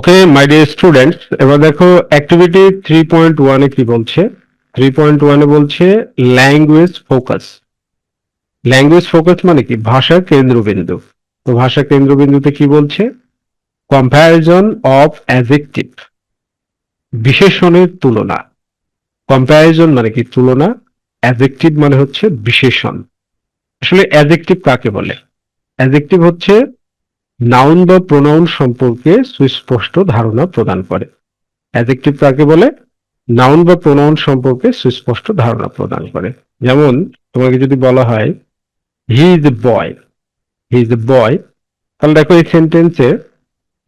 Okay my dear students, এবার দেখো activity 3.1 কি বলছে। 3.1 বলছে ল্যাঙ্গুয়েজ ফোকাস। ল্যাঙ্গুয়েজ ফোকাস মানে কি? ভাষা কেন্দ্রবিন্দু। তো ভাষা কেন্দ্রবিন্দুতে কি বলছে? কম্প্যারিজন অফ অ্যাডজেক্টিভ, বিশেষণের তুলনা। কম্প্যারিজন মানে কি? তুলনা। অ্যাডজেক্টিভ মানে হচ্ছে বিশেষণ। আসলে অ্যাডজেক্টিভ কাকে বলে? অ্যাডজেক্টিভ হচ্ছে নাউন বা প্রোনাউন সম্পর্কে সুস্পষ্ট ধারণা প্রদান করে। অ্যাডজেক্টিভ কাকে বলে? নাউন বা প্রোনাউন সম্পর্কে সুস্পষ্ট ধারণা প্রদান করে। যেমন তোমাকে যদি বলা হয় he is a boy, he is a বয়, তাহলে দেখো এই সেন্টেন্সে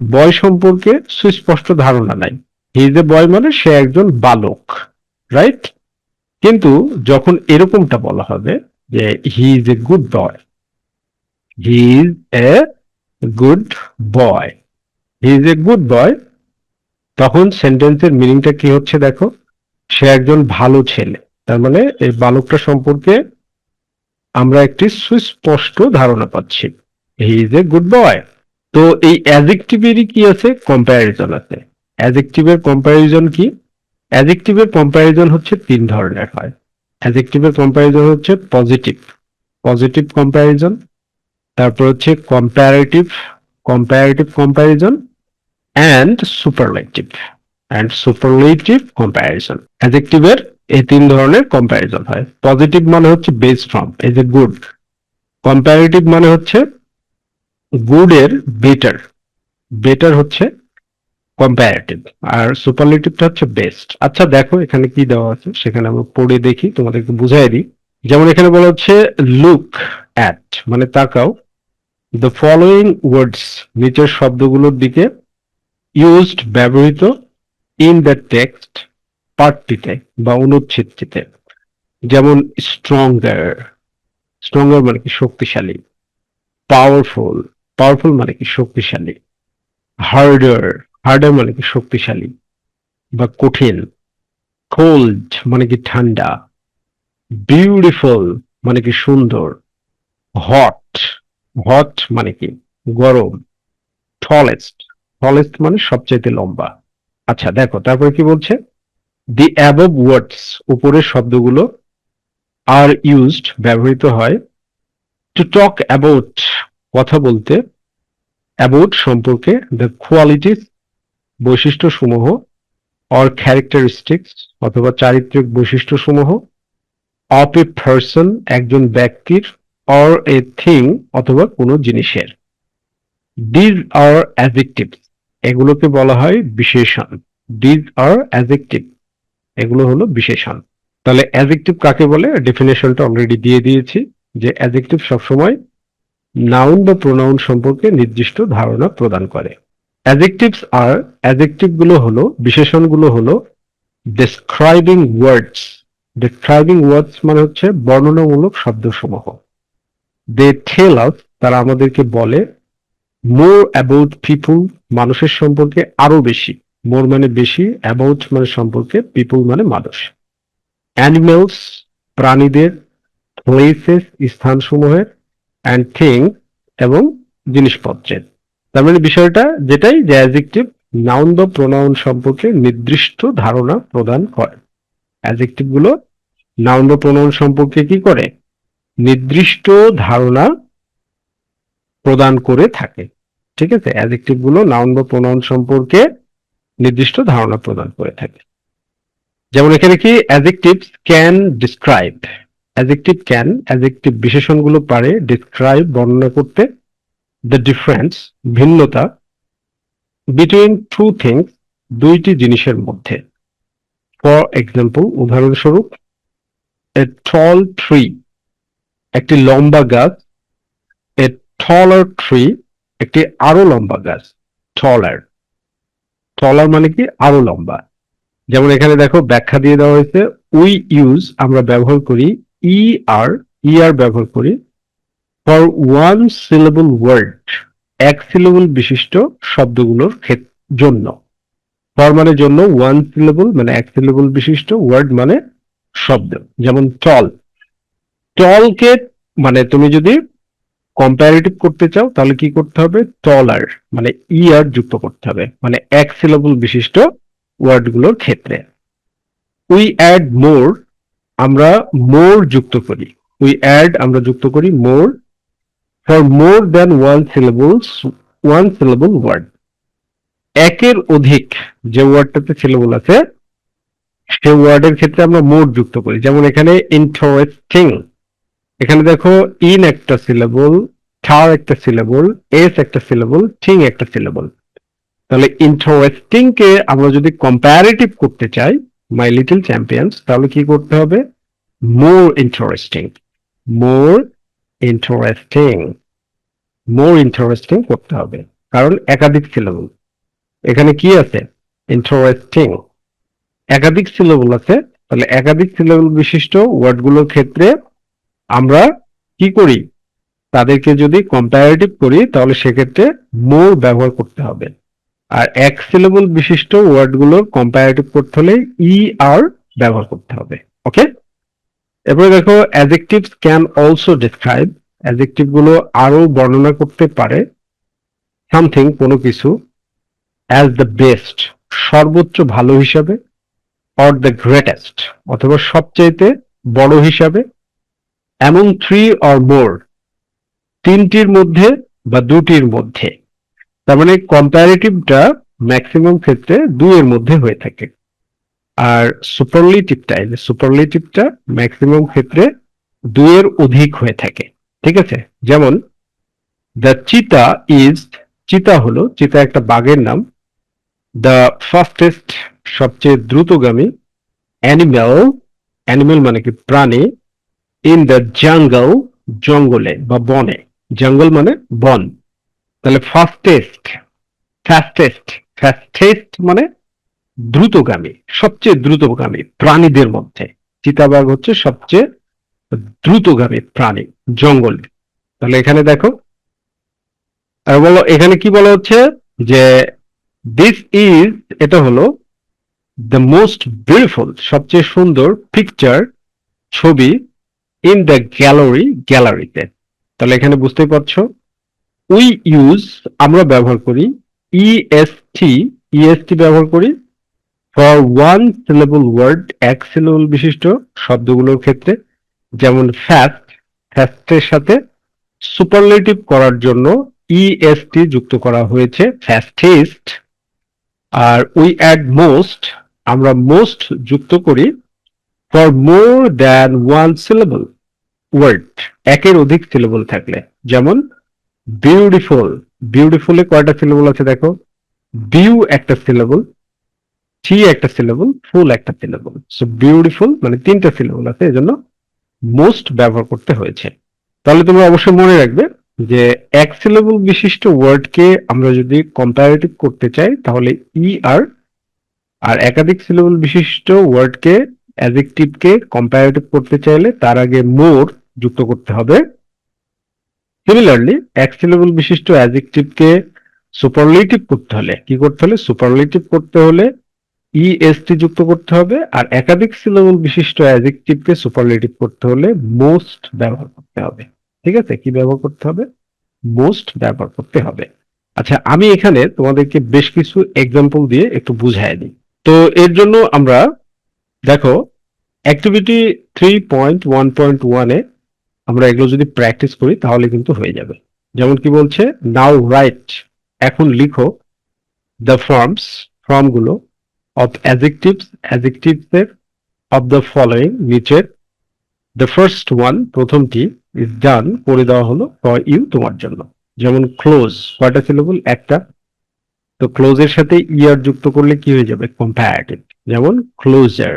বয় সম্পর্কে সুস্পষ্ট ধারণা নাই। হি ইজ এ বয় মানে সে একজন বালক, রাইট? কিন্তু যখন এরকমটা বলা হবে যে he is a good boy, he is a good boy, he is a good boy, তখন সেন্টেন্সের মিনিংটা কি হচ্ছে দেখো, সে একজন ভালো ছেলে। তার মানে এই বালকটা সম্পর্কে আমরা একটি সুস্পষ্ট ধারণা পাচ্ছি, he is a good boy. তো এই অ্যাডজেক্টিভেরই কি আছে? কম্প্যারিজন আছে। অ্যাডজেক্টিভের কম্প্যারিজন কি? অ্যাডজেক্টিভের কম্প্যারিজন হচ্ছে তিন ধরনের হয়। অ্যাডজেক্টিভের কম্প্যারিজন হচ্ছে পজিটিভ, পজিটিভ কম্প্যারিজন, তারপর হচ্ছে comparative, comparative comparison, and superlative, and superlative comparison. অ্যাডজেক্টিভের এই তিন ধরনের কম্প্যারিজন হয়। পজিটিভ মানে হচ্ছে বেস ফ্রম, এই যে গুড। কম্পারেটিভ মানে হচ্ছে গুড এর বেটার, বেটার হচ্ছে কম্পারেটিভ। আর সুপারলেটিভটা হচ্ছে বেস্ট। আচ্ছা দেখো এখানে কি দেওয়া আছে, সেখানে আমরা পড়ে দেখি, তোমাদেরকে বুঝাই দিই। যেমন এখানে বলা হচ্ছে লুক অ্যাট মানে তাকাও, দ্য ফলোয়িং ওয়ার্ডস নিচের শব্দগুলোর দিকে, ইউজড ব্যবহৃত, ইন দ্য টেক্সট পার্টটিতে বা অনুচ্ছেদটিতে। যেমন স্ট্রঙ্গার, স্ট্রঙ্গার মানে কি? শক্তিশালী। পাওয়ারফুল, পাওয়ারফুল মানে কি? শক্তিশালী। হার্ডার, হার্ডার মানে কি? শক্তিশালী বা কঠিন। কোল্ড মানে কি? ঠান্ডা। বিউটিফুল মানে কি? সুন্দর। হট, হট মানে কি? গরম। টলেস্ট, টলেস্ট মানে সবচাইতে লম্বা। আচ্ছা দেখো তারপরে কি বলছে, দি অ্যাবভ ওয়ার্ডস উপরের শব্দগুলো আর ইউজড ব্যবহৃত হয়, টু টক অ্যাবাউট কথা বলতে, অ্যাবাউট সম্পর্কে, দ্য কোয়ালিটিস বৈশিষ্ট্য সমূহ, অর ক্যারেক্টারিস্টিক্স অথবা চারিত্রিক বৈশিষ্ট্য সমূহ, অফ এ পার্সন একজন ব্যক্তির, অর এ থিং অথবা কোনো জিনিসের। দিজ আর অ্যাডজেক্টিভ এগুলোকে বলা হয় বিশেষণ। দিজ আর অ্যাডজেক্টিভ এগুলো হলো বিশেষণ। তাহলে অ্যাডজেক্টিভ কাকে বলে? ডেফিনেশনটা অলরেডি দিয়ে দিয়েছি, যে অ্যাডজেক্টিভ সবসময় নাউন বা প্রোনাউন সম্পর্কে নির্দিষ্ট ধারণা প্রদান করে। অ্যাডজেক্টিভস আর অ্যাডজেক্টিভ গুলো হলো, বিশেষণগুলো হলো ডেসক্রাইবিং ওয়ার্ডস। ডেসক্রাইবিং ওয়ার্ডস মানে হচ্ছে বর্ণনামূলক শব্দসমূহ। দে টেল আস তারা আমাদেরকে বলে, মোর অ্যাবাউট পিপুল মানুষের সম্পর্কে আরো বেশি। মোর মানে বেশি, অ্যাবাউট মানে সম্পর্কে, পিপুল মানে মানুষ। অ্যানিমেলস প্রাণীদের, প্লেসেস স্থানসমূহের, অ্যান্ড থিংস এবং জিনিসপত্রের। তার মানে বিষয়টা যেটাই, যে অ্যাডজেক্টিভ নাউন বা প্রোনাউন সম্পর্কে নির্দিষ্ট ধারণা প্রদান করে। অ্যাডজেক্টিভ গুলো নাউন বা প্রোনাউন সম্পর্কে কি করে? নির্দিষ্ট ধারণা প্রদান করে থাকে। ঠিক আছে, অ্যাডজেক্টিভ গুলো নাউন বা প্রোনাউন সম্পর্কে নির্দিষ্ট ধারণা প্রদান করে থাকে। যেমন এখানে কি, adjective can describe, adjective can, adjective বিশেষণগুলো পারে ডিসক্রাইব বর্ণনা করতে, দ্য ডিফারেন্স ভিন্নতা, বিটুইন টু থিংস দুইটি জিনিসের মধ্যে। ফর এক্সাম্পল উদাহরণস্বরূপ, এ টল ট্রি একটি লম্বা গাছ, এ টলার ট্রি একটি আরো লম্বা গাছ। টলার, টলার মানে কি? আরো লম্বা। যেমন এখানে দেখো ব্যাখ্যা দিয়ে দেওয়া হয়েছে, উই ইউজ আমরা ব্যবহার করি, ই আর, ই আর ব্যবহার করি, ফর ওয়ান সিলেবল ওয়ার্ড এক সিলেবল বিশিষ্ট শব্দগুলোর জন্য। ফর মানে জন্য, ওয়ান সিলেবল মানে এক সিলেবল বিশিষ্ট, ওয়ার্ড মানে শব্দ। যেমন টল, টলকে মানে তুমি যদি কম্পারেটিভ করতে চাও তাহলে কি করতে হবে, টলার মানে ইয়ার যুক্ত করতে হবে, মানে এক সিলেবল বিশিষ্ট ওয়ার্ডগুলোর ক্ষেত্রে। উই অ্যাড মোর, আমরা মোর যুক্ত করি, আমরা যুক্ত করি more for more than one syllable word. একের অধিক যে ওয়ার্ডটাতে সিলেবল আছে সে ওয়ার্ডের ক্ষেত্রে আমরা মোর যুক্ত করি। যেমন এখানে ইন্টারেস্টিং, এখানে দেখো ইন একটা সিলেবল, ঠার একটা সিলেবল, এস একটা সিলেবল, থিং একটা সিলেবল। তাহলে ইন্টারেস্টিং কে আমরা যদি কম্পারেটিভ করতে চাই, মাই লিটল চ্যাম্পিয়ন্স, তাহলে কি করতে হবে, more interesting, more interesting, more interesting করতে হবে, কারণ একাধিক সিলেবল। এখানে কি আছে, ইন্টারেস্টিং, একাধিক সিলেবল আছে। তাহলে একাধিক সিলেবল বিশিষ্ট ওয়ার্ডগুলোর ক্ষেত্রে আমরা কি করি, তাদেরকে যদি কম্পারেটিভ করি তাহলে সেক্ষেত্রে মোর ব্যবহার করতে হবে। আর এক সিলেবল বিশিষ্ট ওয়ার্ডগুলোর কম্পারেটিভ করতে হলে ই আর ব্যবহার করতে হবে। ওকে, এরপরে দেখো adjectives can also describe, adjective গুলো আরো বর্ণনা করতে পারে সামথিং কোনো কিছু, অ্যাজ দ্য বেস্ট সর্বোচ্চ ভালো হিসাবে, অর দ্য গ্রেটেস্ট অথবা সবচাইতে বড় হিসাবে, অ্যামং থ্রি অর মোর তিনটির মধ্যে বা দুটির মধ্যে। তার মানে কম্পারেটিভটা ম্যাক্সিমাম ক্ষেত্রে দুইয়ের মধ্যে হয়ে থাকে, আর সুপারলেটিভটা ম্যাক্সিমাম ক্ষেত্রে দুইয়ের অধিক হয়ে থাকে। ঠিক আছে, যেমন দ্য চিতা ইজ, চিতা হলো, চিতা একটা বাঘের নাম, দ্য ফাস্টেস্ট সবচেয়ে দ্রুতগামী, অ্যানিম্যাল, অ্যানিম্যাল মানে কি প্রাণী, ইন দ্য জাঙ্গল জঙ্গলে বা বনে, জঙ্গল মানে বন। তাহলে ফাস্টেস্ট, ফাস্টেস্ট, ফাস্টেস্ট মানে দ্রুতগামী, সবচেয়ে দ্রুতগামী প্রাণীদের মধ্যে চিতাবাঘ হচ্ছে সবচেয়ে দ্রুতগামী প্রাণী জঙ্গলে। তাহলে এখানে দেখো, আর বলো এখানে কি বলা হচ্ছে যে দিস ইজ, এটা হলো দ্য মোস্ট বিউটিফুল সবচেয়ে সুন্দর, পিকচার ছবি, ইন দ্য গ্যালারি গ্যালারিতে। তাহলে এখানে বুঝতেই পারছো উই ইউজ আমরা ব্যবহার করি, ইএসটি, ইএসটি ব্যবহার করি ফর ওয়ান সিলেবল ওয়ার্ড এক সিলেবল বিশিষ্ট শব্দগুলোর ক্ষেত্রে। যেমন ফাস্ট, ফাস্টের সাথে সুপারলেটিভ করার জন্য ইএসটি যুক্ত করা হয়েছে ফাস্টেস্ট। আর উই অ্যাড মোস্ট, আমরা মোস্ট যুক্ত করি for more than one syllable word একের অধিক সিলেবল থাকলে। যেমন বিউটিফুল, বিউটিফুলে কয়টা সিলেবল আছে দেখো, বিউ একটা সিলেবল, টি একটা সিলেবল, ফুল একটা সিলেবল, সো বিউটিফুল মানে তিনটা সিলেবল আছে, এজন্য মোস্ট ব্যবহার করতে হয়েছে। তাহলে তোমরা অবশ্যই মনে রাখবে যে এক সিলেবল বিশিষ্ট ওয়ার্ডকে আমরা যদি কম্পারেটিভ করতে চাই তাহলে ই আর একাধিক সিলেবল বিশিষ্ট ওয়ার্ডকে, অ্যাডজেক্টিভকে কম্পারেটিভ করতে চাইলে তার আগে মোর যুক্ত করতে হবে। সিমিলারলি এক সিলেবল বিশিষ্ট অ্যাডজেক্টিভকে সুপারলেটিভ করতে হলে কি করতে হলে, সুপারলেটিভ করতে হলে ইএসটি যুক্ত করতে হবে, আর একাধিক সিলেবল বিশিষ্ট অ্যাডজেক্টিভকে সুপারলেটিভ করতে হলে মোস্ট ব্যবহার করতে হবে। ঠিক আছে, কি ব্যবহার করতে হবে, মোস্ট ব্যবহার করতে হবে। আচ্ছা, আমি এখানে তোমাদেরকে বেশ কিছু এক্সাম্পল দিয়ে একটু বুঝাই দিই। তো এর জন্য আমরা দেখো অ্যাক্টিভিটি 3.1.1 এ আমরা এগুলো যদি প্র্যাকটিস করি তাহলে কিন্তু হয়ে যাবে। যেমন কি বলছে, নাও রাইট এখন লিখো, দ্য ফর্মস ফর্মগুলো, অফ অ্যাডজেক্টিভস অ্যাডজেক্টিভসের, অফ দ্য ফলোয়িং নিচের, দ্য ফার্স্ট ওয়ান প্রথমটি, ইজ ডান করে দেওয়া হলো ফর ইউ তোমার জন্য। যেমন ক্লোজ, কয়টা সিলেবল, একটা, তো ক্লোজের সাথে ইয়ার যুক্ত করলে কি হয়ে যাবে, কম্পারেটিভ, যেমন ক্লোজার।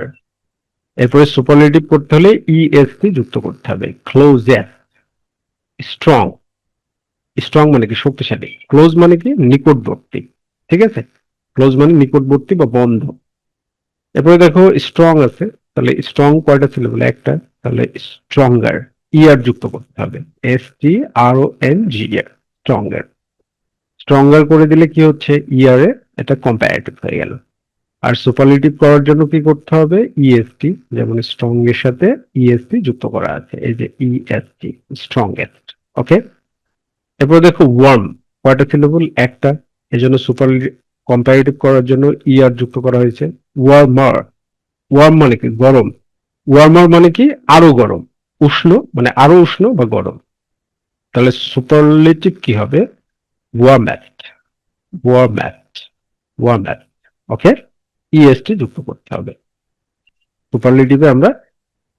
এরপরে সুপারলেটিভ করতে হলে ইএসটি যুক্ত করতে হবে, ক্লোজেস্ট। স্ট্রং, স্ট্রং মানে কি শক্তিশালী, ক্লোজ মানে কি নিকটবর্তী। ঠিক আছে, ক্লোজ মানে নিকটবর্তী বা বন্ধ। এরপরে দেখো স্ট্রং আছে, তাহলে স্ট্রং কয়টা সিলেবল, একটা, তাহলে স্ট্রঙ্গার, ইয়ার যুক্ত করতে হবে, STRONGR, স্ট্রঙ্গার। স্ট্রঙ্গার করে দিলে কি হচ্ছে, ইয়ারে এটা কম্পারেটিভ হয়ে গেল। আর সুপারলেটিভ করার জন্য কি করতে হবে, ইএসটি, যেমন স্ট্রং এর সাথে ইএসটি যুক্ত করা আছে, এই যে ইএসটি, স্ট্রংগেস্ট। ওকে, এরপর দেখো ওয়ার্ম, কয়টা সিলেবল? একটা। এই জন্য সুপার কম্পারেটিভ করার জন্য ইয়ার যুক্ত করা হয়েছে। ওয়ার্মার, ওয়ার্ম মানে কি? গরম। ওয়ার্মার মানে কি? আরো গরম। উষ্ণ মানে আরো উষ্ণ বা গরম। তাহলে সুপারলেটিভ কি হবে? ওয়ার্ম্যাট, ওয়ার্ম্যাট, ওয়ার্ম্যাট। ওকে, ইএসটি যুক্ত করতে হবে। সুপারলেটিভে আমরা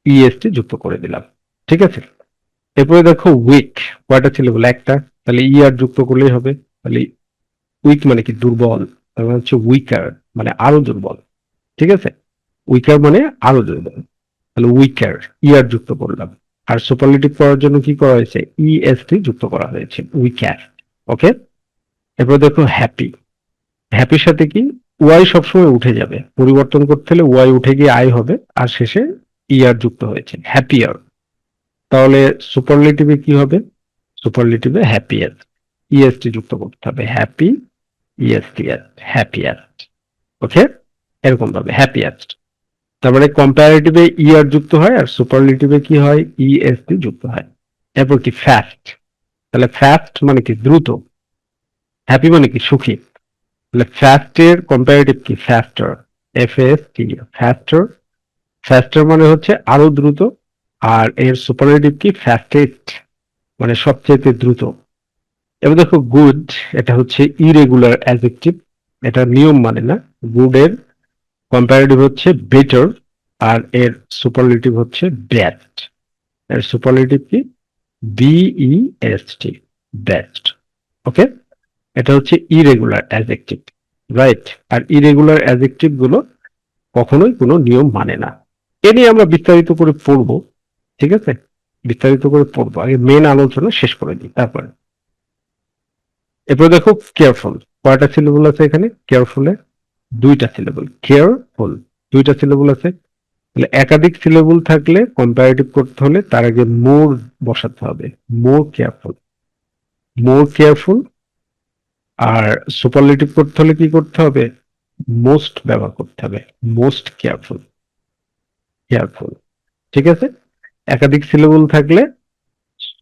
ইএসটি যুক্ত করে দিলাম। ঠিক আছে। এরপরে দেখো উইক, কয়টা ছিল বলে? একটা। তাহলে ইয়ার যুক্ত করলেই হবে। তাহলে উইক মানে কি? দুর্বল। তার মানে হচ্ছে উইকার মানে আরো দুর্বল। ঠিক আছে, উইকার মানে আরো দুর্বল। তাহলে উইকার, ইয়ার যুক্ত করলাম। আর সুপারলেটিভ করার জন্য কি করা হয়েছে? ইএসটি যুক্ত করা হয়েছে, উইকার। ওকে। এরপর দেখো হ্যাপি, হ্যাপির সাথে কি? ওয়াই সবসময় উঠে যাবে, পরিবর্তন করতে হলে ওয়াই উঠে গিয়ে আই হবে, আর শেষে ইয়ার যুক্ত হয়েছে, হ্যাপিয়ার। তাহলে সুপারলেটিভে কি হবে? সুপারলেটিভে হ্যাপিয়ার, ইএসটি যুক্ত করতে হবে, হ্যাপি, ইএসটিআর, হ্যাপিয়ার। ওকে, এরকম ভাবে হ্যাপিয়ার। তার মানে কম্পারেটিভে ইয়ার যুক্ত হয় আর সুপারলেটিভে কি হয়? ইএসটি যুক্ত হয়। এরপর কি? ফাস্ট। তাহলে ফাস্ট মানে কি? দ্রুত। হ্যাপি মানে কি? সুখী। তাহলে ফাস্টের কম্পারেটিভ কি? ফাস্টার, এফএসটি, ফাস্টার। ফাস্টার মানে হচ্ছে আরো দ্রুত। আর এর সুপারলেটিভ কি? ফাস্টেস্ট, মানে সবচেয়ে দ্রুত। এবার দেখো গুড, এটা হচ্ছে ইরেগুলার অ্যাডজেক্টিভ, এটা নিয়ম মানে না। গুড এর কম্পারেটিভ হচ্ছে বেটার, আর এর সুপারলেটিভ হচ্ছে বেস্ট। এর সুপারলেটিভ কি? BEST, best. ওকে, এটা হচ্ছে ইরেগুলার অ্যাডজেক্টিভ, রাইট। আর ইরেগুলার অ্যাডজেক্টিভ গুলো কখনোই কোনো নিয়ম মানে না। এ নিয়ে আমরা বিস্তারিত করে পড়বো। ঠিক আছে, বিস্তারিত করে পড়বো, আগে মেন আলোচনা শেষ করে দিই তারপরে। এরপর দেখো কেয়ারফুল, কয়টা সিলেবল আছে এখানে? কেয়ারফুলে দুইটা সিলেবল, কেয়ারফুল দুইটা সিলেবল আছে। তাহলে একাধিক সিলেবল থাকলে কম্পারেটিভ করতে হলে তার আগে মোর বসাতে হবে, মোর কেয়ারফুল, মোর কেয়ারফুল। আর সুপারলেটিভ করতে হলে কি করতে হবে? মোস্ট ব্যবহার করতে হবে, মোস্ট কেয়ারফুল, কেয়ারফুল। ঠিক আছে, একাধিক সিলেবল থাকলে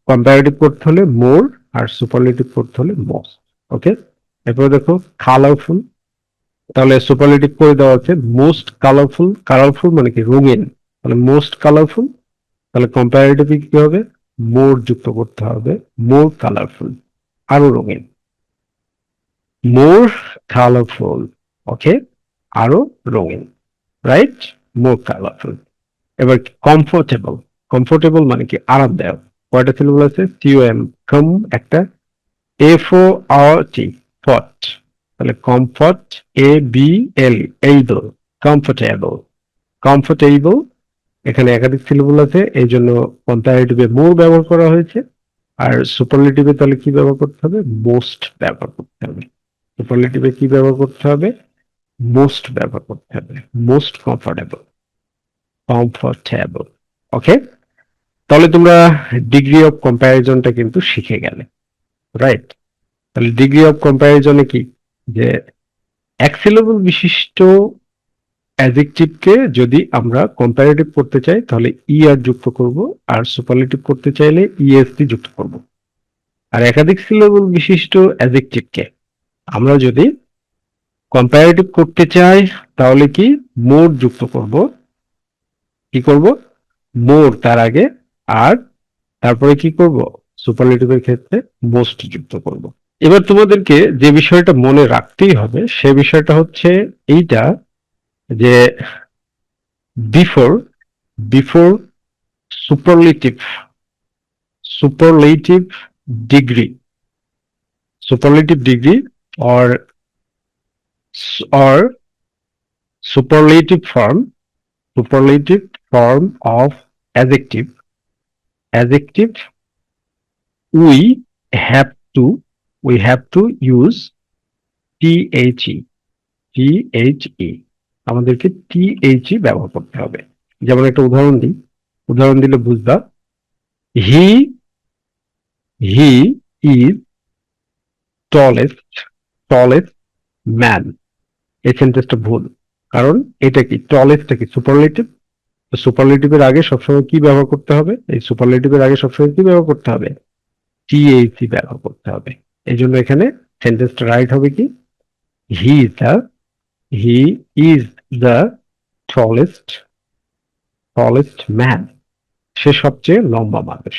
কম্পারেটিভ করতে হলে মোর, আর সুপারলেটিভ করতে হলে মোস্ট। ওকে। এরপরে দেখো কালারফুল, তাহলে সুপারলেটিভ করে দেওয়া আছে মোস্ট কালারফুল। কালারফুল মানে কি? রঙিন। তাহলে মোস্ট কালারফুল, তাহলে কম্পারেটিভ কি হবে? মোর যুক্ত করতে হবে, মোর কালারফুল, আরো রঙিন, মোর কালারফুল। ওকে, আরো রঙিন, রাইট, মোর কালারফুল। এবার কমফোর্টেবল, কমফোর্টেবল মানে কি? আরামদায়ক। কয়টা সিলেবল আছে? সিওএম, কম একটা, এফও আর টি, ফট। তাহলে comfort, A B L, able, comfortable, comfortable. এখানে একাধিক সিলেবল আছে, এই জন্য কম্পারেটিভে মোর ব্যবহার করা হয়েছে। আর সুপারলেটিভে তাহলে কি ব্যবহার করতে হবে? মোস্ট ব্যবহার করতে হবে। সুপারলেটিভে কি ব্যবহার করতে হবে? মোস্ট ব্যবহার করতে হবে, মোস্ট কমফোর্টেবল, কমফোর্টেবল। ওকে, তাহলে তোমরা ডিগ্রি অফ কম্প্যারিজনটা কিন্তু শিখে গেলে, রাইট। তাহলে ডিগ্রি অফ কম্প্যারিজনে কি? যে এক সিলেবল বিশিষ্ট অ্যাডজেক্টিভকে যদি আমরা কম্পারেটিভ করতে চাই তাহলে আর যুক্ত করব, আর সুপারলেটিভ করতে চাইলে ইএসটি যুক্ত করব। আর একাধিক সিলেবল বিশিষ্ট অ্যাডজেক্টিভকে আমরা যদি কম্পারেটিভ করতে চাই তাহলে কি? মোর যুক্ত করব। কি করব? মোর তার আগে, আর তারপরে কি করব? সুপারলেটিভের ক্ষেত্রে মোস্ট যুক্ত করব। এবার তোমাদেরকে যে বিষয়টা মনে রাখতেই হবে সে বিষয়টা হচ্ছে এইটা, যে before, before superlative, superlative degree, superlative degree, or or superlative form, superlative form of adjective, adjective, we have to, we have to use the, the, আমাদেরকে the ব্যবহার করতে হবে। যেমন একটা উদাহরণ দিই, উদাহরণ দিলে বুঝবা। He, he is tallest, tallest man. এই সেন্টেন্সটা ভুল, কারণ এটা কি? টলেস্টটা কি? সুপারলেটিভ। সুপারলেটিভের আগে সবসময় কি ব্যবহার করতে হবে? এই সুপারলেটিভের আগে সবসময় কি ব্যবহার করতে হবে? টিএইচি ব্যবহার করতে হবে। এই জন্য এখানে সেন্টেন্সটা রাইট হবে কি, he is the he is the tallest tallest man, সে সবচেয়ে লম্বা মানুষ।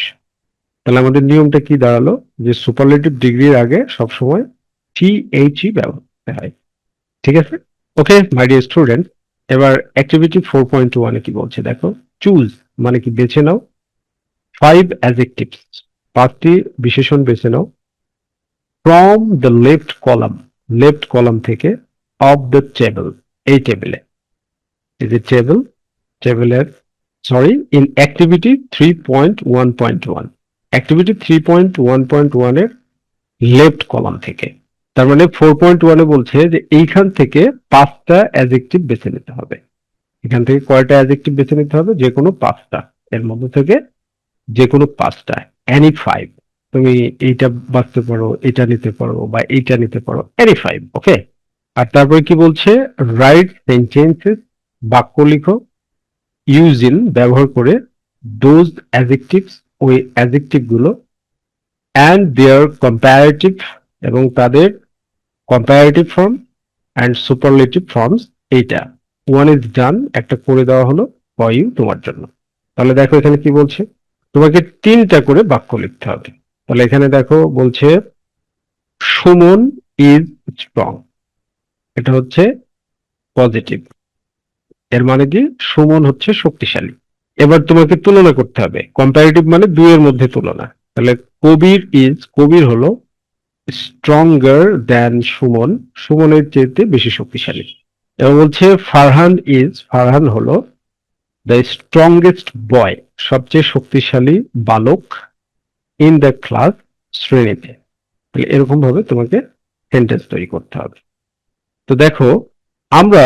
তাহলে আমাদের নিয়মটা কি দাঁড়ালো, যে সুপারলেটিভ ডিগ্রির আগে সবসময় টিএইচই ব্যবহার করতে হয়। ঠিক আছে, ওকে মাই ডিয়ার স্টুডেন্ট। এবার অ্যাক্টিভিটি 4.1 কি বলছে দেখো, চুজ মানে কি বেছে নাও 5 অ্যাডজেক্টিভস, 5টি বিশেষণ বেছে নাও, ফ্রম দ্য লেফট কলাম থেকে, অফ দ্য টেবল এই টেবিলে, এই যে টেবিলের সরি ইন অ্যাক্টিভিটি 3.1.1, অ্যাক্টিভিটি 3.1.1 এর লেফট কলাম থেকে। তার মানে 4.1 বলছে যে এইখান থেকে 5টা অ্যাডজেক্টিভ বেছে নিতে হবে। এখান থেকে কয়টা অ্যাডজেক্টিভ বেছে নিতে হবে, যে কোনো 5টা, এর মধ্যে থেকে যে কোনো 5টা, এনি 5। তুমি এইটা বাঁচতে পারো, এটা নিতে পারো, বা এইটা নিতে পারো, এনি 5। ওকে, আর তারপরে কি বলছে, রাইট সেন্টেন্সেস, বাক্য লিখো, ইউজিং ব্যবহার করে, দোজ অ্যাডজেক্টিভস ওই অ্যাডজেক্টিভ গুলো, অ্যান্ড দেয়ার কম্পারেটিভ এবং তাদের comparative form, and superlative forms. এইটা ওয়ান ইজ ডান, একটা করে দেওয়া হলো ফর ইউ, তোমার জন্য। তাহলে দেখো এখানে কি বলছে, তোমাকে 3টা করে বাক্য লিখতে হবে। তাহলে এখানে দেখো বলছে সুমন ইজ স্ট্রং, এটা হচ্ছে পজিটিভ, এর মানে কি সুমন হচ্ছে শক্তিশালী। এবার তোমাকে তুলনা করতে হবে, কম্পারেটিভ মানে দুইয়ের মধ্যে তুলনা। তাহলে কবির হলো স্ট্রঙ্গার দ্যান সুমন, সুমনের চেয়ে বেশি শক্তিশালী। এবং বলছে ফারহান হলো দ্য স্ট্রংগেস্ট বয়, সবচেয়ে শক্তিশালী বালক, ইন দ্য ক্লাস, শ্রেণীতে। তাহলে এরকম ভাবে তোমাকে সেন্টেন্স তৈরি করতে হবে। তো দেখো আমরা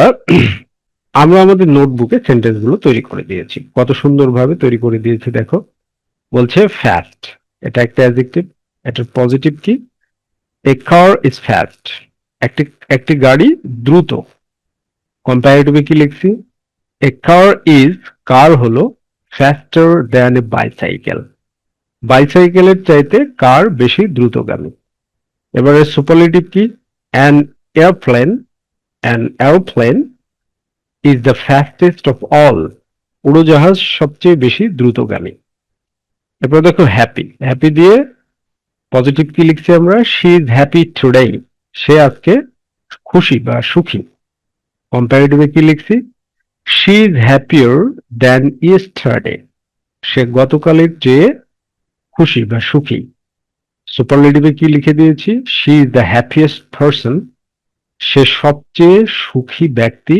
আমরা আমাদের নোটবুকে সেন্টেন্স গুলো তৈরি করে দিয়েছি, কত সুন্দরভাবে তৈরি করে দিয়েছি দেখো। বলছে ফাস্ট, এটা একটা অ্যাডজেক্টিভ, এটার পজিটিভ কি, এ কার ইজ ফাস্ট, একটি একটি গাড়ি দ্রুত। কম্পারেটিভে কি লিখছি, এ কার হলো ফাস্টার দ্যান এ বাইসাইকেল, বাইসাইকেলের চাইতে কার বেশি দ্রুতগামী। এবারে সুপারলেটিভ কি, an airplane an aeroplane is the fastest of all, উড়োজাহাজ সবচেয়ে বেশি দ্রুতগামী। এরপর দেখো হ্যাপি দিয়ে পজিটিভ কি লিখছি আমরা, শি ইজ হ্যাপি টুডে, সে আজকে খুশি বা সুখী। কম্পারেটিভে কি লিখছি, she is happier than yesterday, সে গতকালের চেয়ে খুশি বা সুখী। সুপারলেটিভে কি লিখে দিয়েছি, she is the happiest person, সে সবচেয়ে সুখী ব্যক্তি,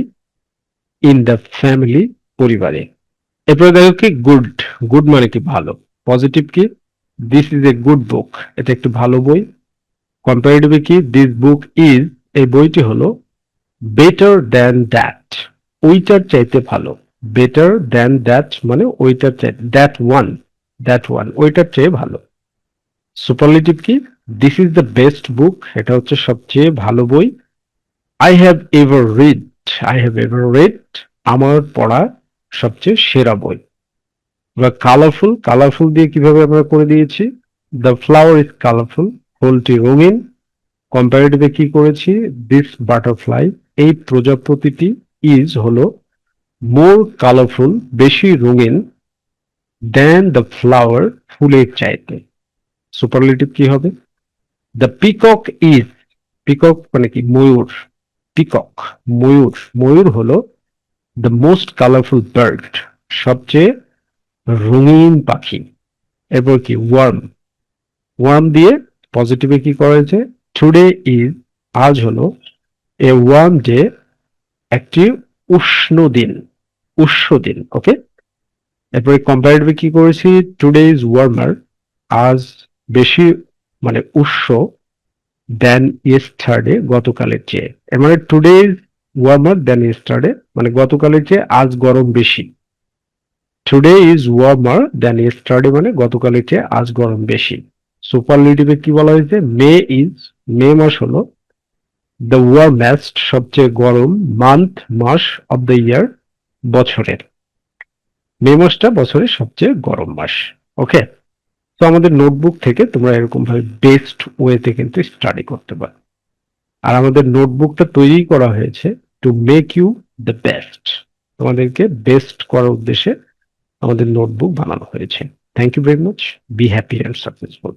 ইন দ্য ফ্যামিলি, পরিবারে। এরপরে দেখো কি গুড মানে কি ভালো, পজিটিভ কি, দিস ইজ এ গুড বুক, এটা একটি ভালো বই। কম্পারেটিভে কি, দিস বুক ইজ, এই বইটি হলো বেটার দ্যান দ্যাট, ওইটার চাইতে ভালো। বেটার দ্যান দ্যাট মানে ওইটার চাইতে, দ্যাট ওয়ান ওইটার চেয়ে ভালো। সুপারলেটিভ কি, দিস ইজ দ্য বেস্ট বুক, এটা হচ্ছে সবচেয়ে ভালো বই। আই হ্যাভ এভার রেড, আমার পড়া সবচেয়ে সেরা বই। বা কালারফুল দিয়ে কিভাবে আমরা করে দিয়েছি, দ্য ফ্লাওয়ার ইজ কালারফুল, ফুলটি রঙিন। কম্পারেটিভে কি করেছি, দিস বাটারফ্লাই, এই প্রজাপতিটি, ইজ হলো মোর কালারফুল, বেশি রঙিন, দেন দ্য ফ্লাওয়ার, ফুলের চাইতে। সুপারলেটিভ কি হবে, দ্য পিকক মানে কি ময়ূর, পিকক ময়ূর হলো দ্য মোস্ট কালারফুল বার্ড, সবচেয়ে রঙিন পাখি। এরপর কি ওয়ার্ম দিয়ে পজিটিভে কি করা হয়েছে, টুডে ইজ, আজ হলো, এ ওয়ার্ম ডে, একটি উষ্ণ দিন। ওকে, এরপরে কম্পারেটিভে কি করেছি, টুডে ইজ ওয়ার্মার, আজ বেশি মানে উষ্ণ, দেন ইয়েস্টারডে, গতকালের চেয়ে। এর মানে today is warmer than yesterday, মানে গতকালের চেয়ে আজ গরম বেশি। Today is warmer than yesterday মানে গতকালের চেয়ে আজ গরম বেশি। সুপারলেটিভে কি বলা হয়েছে, মে মাস হলো দ্য ওয়ার্মেস্ট, সবচেয়ে গরম, মাস অফ দ্য ইয়ার, বছরের। মে মাসটা বছরের সবচেয়ে গরম মাস। ওকে, তো আমাদের নোটবুক থেকে তোমরা এরকম ভাবে বেস্ট ওয়েতে কিন্তু স্টাডি করতে পারো। আর আমাদের নোটবুকটা তৈরি করা হয়েছে to make you the best, তোমাদেরকে বেস্ট করার উদ্দেশ্যে আমাদের নোটবুক বানানো হয়েছে। Thank you very much, be happy and successful.